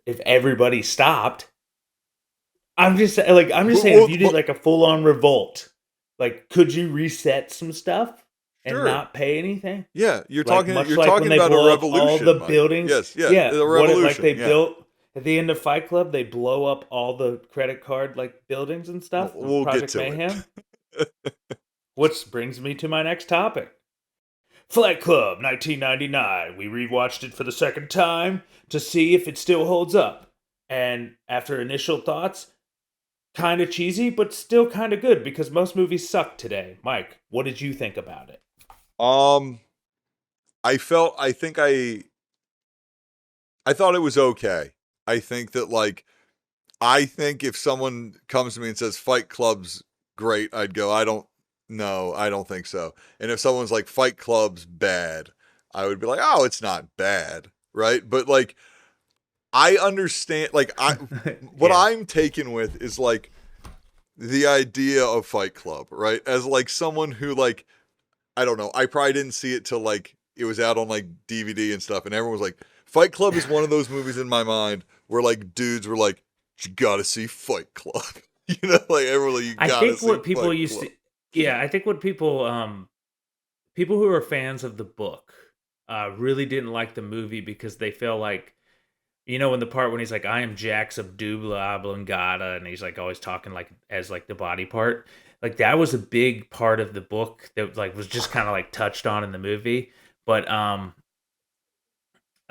if everybody stopped. I'm just saying Well, if you did like a full on revolt, like could you reset some stuff and sure. not pay anything? Yeah, Like you're much like when talking they about a blow up all the revolution, Mike. buildings. Yes, yeah, Yeah, a what it like revolution. they Yeah, built at the end of Fight Club, they blow up all the credit card like buildings and stuff. we'll get Project to it. Mayhem. Which brings me to my next topic. Fight Club 1999. We rewatched it for the second time to see if it still holds up. And after initial thoughts, kind of cheesy, but still kind of good because most movies suck today. Mike, what did you think about it? Um, I think I thought it was okay. I think that like I think if someone comes to me and says Fight Club's great, I'd go, I don't know, I don't think so. And if someone's like Fight Club's bad, I would be like, oh, it's not bad, right? But like I understand like I what Yeah. I'm taken with is like the idea of Fight Club, right? As like someone who like I don't know, I probably didn't see it till like it was out on like DVD and stuff, and everyone was like, Fight Club is one of those movies in my mind where like dudes were like, you gotta see Fight Club. You know, like everyone like, you I gotta think see what people Fight used Club. to yeah, I think what people who are fans of the book really didn't like the movie because they feel like in the part when he's like, "I am Jax of Dubla Oblongata," and he's like always talking like as like the body part, like that was a big part of the book that like was just kind of like touched on in the movie, but oh,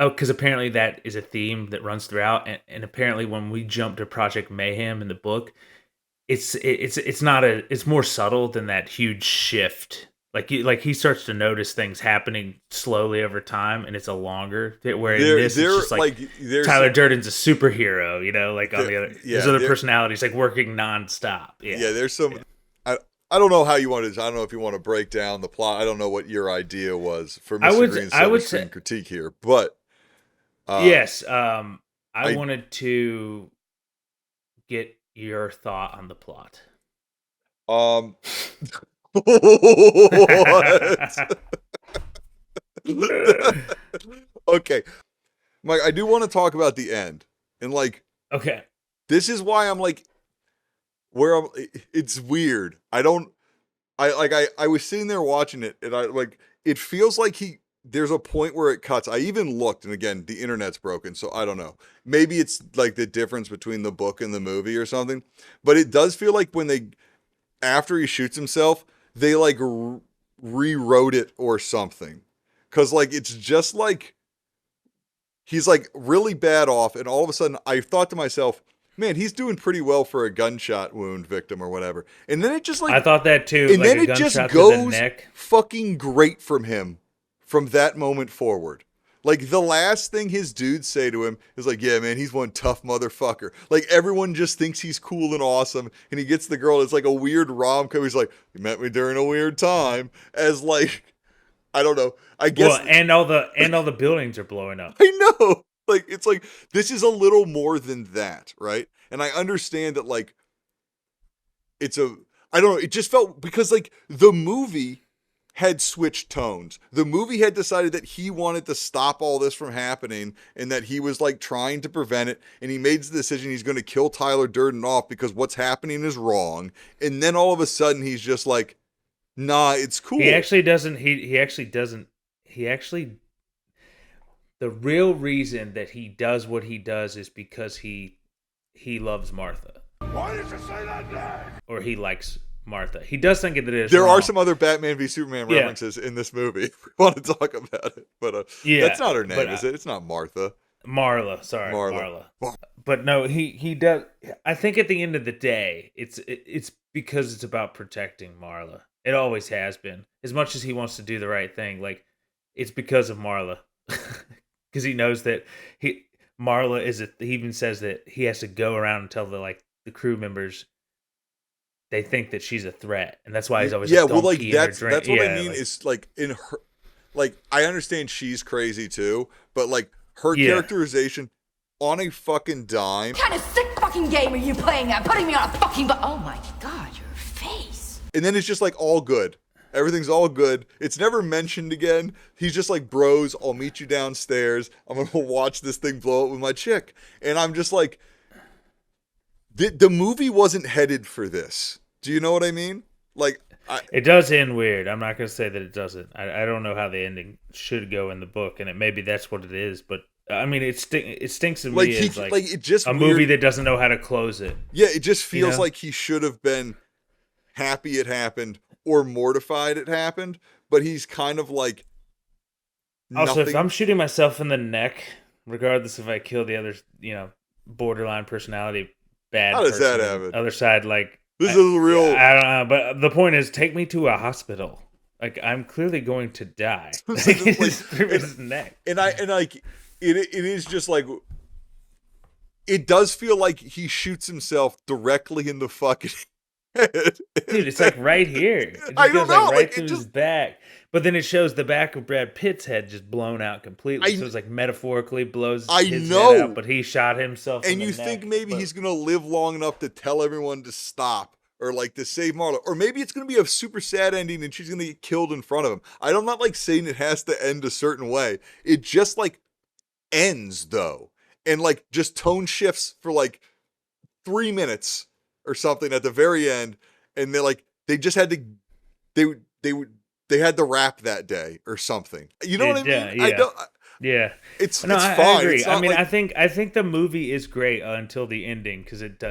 because apparently that is a theme that runs throughout, and apparently when we jump to Project Mayhem in the book, it's not it's more subtle than that huge shift. Like he starts to notice things happening slowly over time, and it's a longer where in this it's There just like like there's Tyler Durden's a superhero, like on there, the other his yeah, other there personalities like working nonstop. Yeah, yeah, there's some yeah. I don't know how you want to I don't know if you want to break down the plot. I don't know what your idea was for I Mr. would Green's I silver would say screen critique here, but uh yes. I I wanted to get your thought on the plot. um what? Okay, Mike, I do want to talk about the end. And like Okay. this is why I'm like it's weird. I was sitting there watching it and I like it feels like there's a point where it cuts. I even looked and again, the internet's broken, so I don't know. Maybe it's like the difference between the book and the movie or something. But it does feel like when they after he shoots himself, they like rewrote it or something. Cuz like it's just like he's like really bad off and all of a sudden I thought to myself, man, he's doing pretty well for a gunshot wound victim or whatever. And then it just I like thought that too, and like then a it just gunshot to the goes neck. fucking great from him from that moment forward. Like the last thing his dudes say to him is like, yeah, man, he's one tough motherfucker. Like everyone just thinks he's cool and awesome. And he gets the girl. It's like a weird rom-com. He's like, you met me during a weird time. As like, I don't know. I guess Well, and all the buildings are blowing up. I know. Like it's like this is a little more than that, right? And I understand that like it's a I don't know, it just felt because like the movie had switched tones. The movie had decided that he wanted to stop all this from happening and that he was like trying to prevent it and he made the decision he's going to kill Tyler Durden off because what's happening is wrong. And then all of a sudden he's just like, "Nah, it's He cool." actually doesn't. He actually doesn't. He actually. The real reason that he does what he does is because he loves Martha, Why did you say that name? or he likes Martha. He does think that it is There are wrong. some other Batman v Superman Yeah, references in this movie. If we want to talk about it, but that's yeah, not her but name, is it? It's not Martha. Marla. Sorry, Marla. Marla. But no, he does. I think at the end of the day, it's because it's about protecting Marla. It always has been. As much as he wants to do the right thing, like it's because of Marla, because he knows that he Marla is. He even says that he has to go around and tell the crew members they think that she's a threat, and that's why he's always Yeah, like, well, "Don't like pee in her drink." that's what I Yeah, mean. like Is like in her, like I understand she's crazy too, but like her yeah. characterization on a fucking dime, What kind of sick fucking game are you playing at? Putting me on a fucking oh my god, your face. and then it's just like all good. Everything's all good. It's never mentioned again. He's just like, bros, I'll meet you downstairs. I'm going to watch this thing blow up with my chick. And I'm just like, the movie wasn't headed for this. Do you know what I mean? Like, it does end weird. I'm not going to say that it doesn't. I don't know how the ending should go in the book, and maybe that's what it is. But I mean, it stinks to me as like it just a movie that doesn't know how to close it. Yeah, it just feels You know? like he should have been happy it happened or mortified it happened, but he's kind of like Also, if I'm shooting myself in the neck, regardless if I kill the other, borderline personality bad How does person, that happen? other side, like This is a real. I don't know, but the point is, take me to a hospital. Like, I'm clearly going to die. His neck. And like it is just like, it does feel like he shoots himself directly in the fucking head. Dude, it's like right here. It just I don't goes like know, right like, through it his just- back. But then it shows the back of Brad Pitt's head just blown out completely. I- So it's like metaphorically blows I his know. head out, but he shot himself in And the you neck. think maybe But- he's gonna live long enough to tell everyone to stop, or like to save Marla, or maybe it's gonna be a super sad ending and she's gonna get killed in front of him. I'm not like saying it has to end a certain way. It just like ends though, and like just tone shifts for like 3 minutes or something at the very end, and they just had to they had to rap that day or something. You know what I mean? Yeah. I don't. Yeah. It's No, it's I fine. agree. It's not I mean, like, I think the movie is great until the ending because it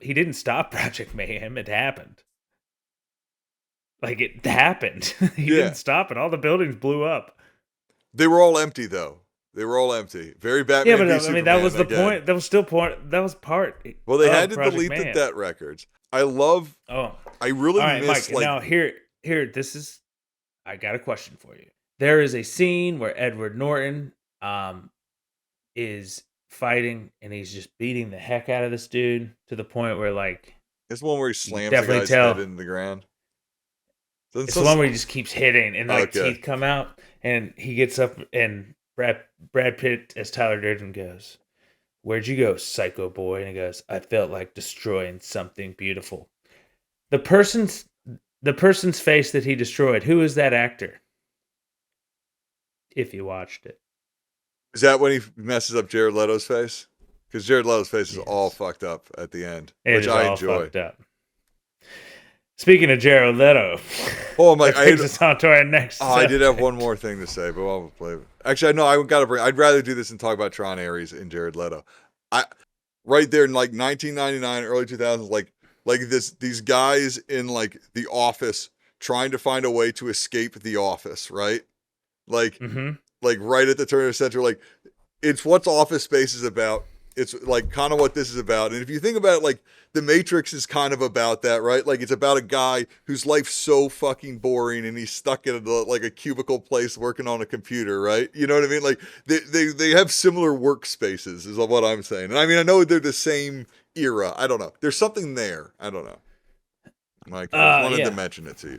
he didn't stop Project Mayhem. It happened. Like, it happened. He Yeah. didn't stop it. All the buildings blew up. they were all empty though. They were all empty. Very Batman. Yeah, but v I mean, Superman that was the again. point. That was still point. That was part. Well, they of had to Project delete the Mayhem. debt records. I love. Oh, I really all right, miss Mike. like. Now here. This is. I got a question for you. There is a scene where Edward Norton, is fighting and he's just beating the heck out of this dude to the point where like It's one where he slams the definitely guy's tell. head into the ground. Doesn't it's so- the one where he just keeps hitting and like Okay. teeth come out and he gets up and Brad Pitt as Tyler Durden goes, "Where'd you go, psycho boy?" And he goes, "I felt like destroying something beautiful." The person's face that he destroyed. Who is that actor? If you watched it. Is that when he messes up Jared Leto's face? Because Jared Leto's face is Yes. all fucked up at the end, It which is I all enjoy. fucked up. Speaking of Jared Leto, Oh my! that takes us on to our next. I did have subject. one more thing to say, but I'll play it. Actually, no, I got to bring. I'd rather do this and talk about Tron Ares and Jared Leto. Right there in like 1999, early 2000s, like these guys in like the office trying to find a way to escape the office, right? Like Mhm. like right at the turn of the century, like it's what Office Space is about. It's like kind of what this is about. And if you think about it, like The Matrix is kind of about that, right? Like it's about a guy whose life's so fucking boring and he's stuck in like a cubicle place working on a computer, right? You know what I mean? Like they have similar workspaces is what I'm saying. And I mean, I know they're the same era. I don't know. There's something there. I don't know. Mike, I just wanted to mention it to you.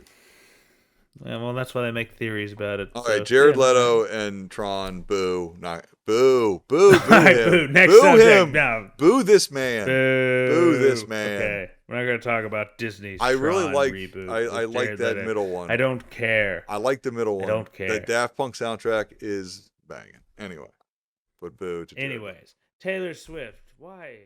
Yeah, well, that's why they make theories about it. All so, right, Jared yeah. Leto and Tron, boo, not boo, boo, boo Alright, him, boo. Next boo subject. him, No. boo this man. Boo. this man. Okay, we're not going to talk about Disney's I Tron really like, reboot. I with like Jared that Leto. middle one. I don't care. I like the middle one. don't care. The Daft Punk soundtrack is banging. Anyway, but boo to Jared. Anyways, Taylor Swift. Why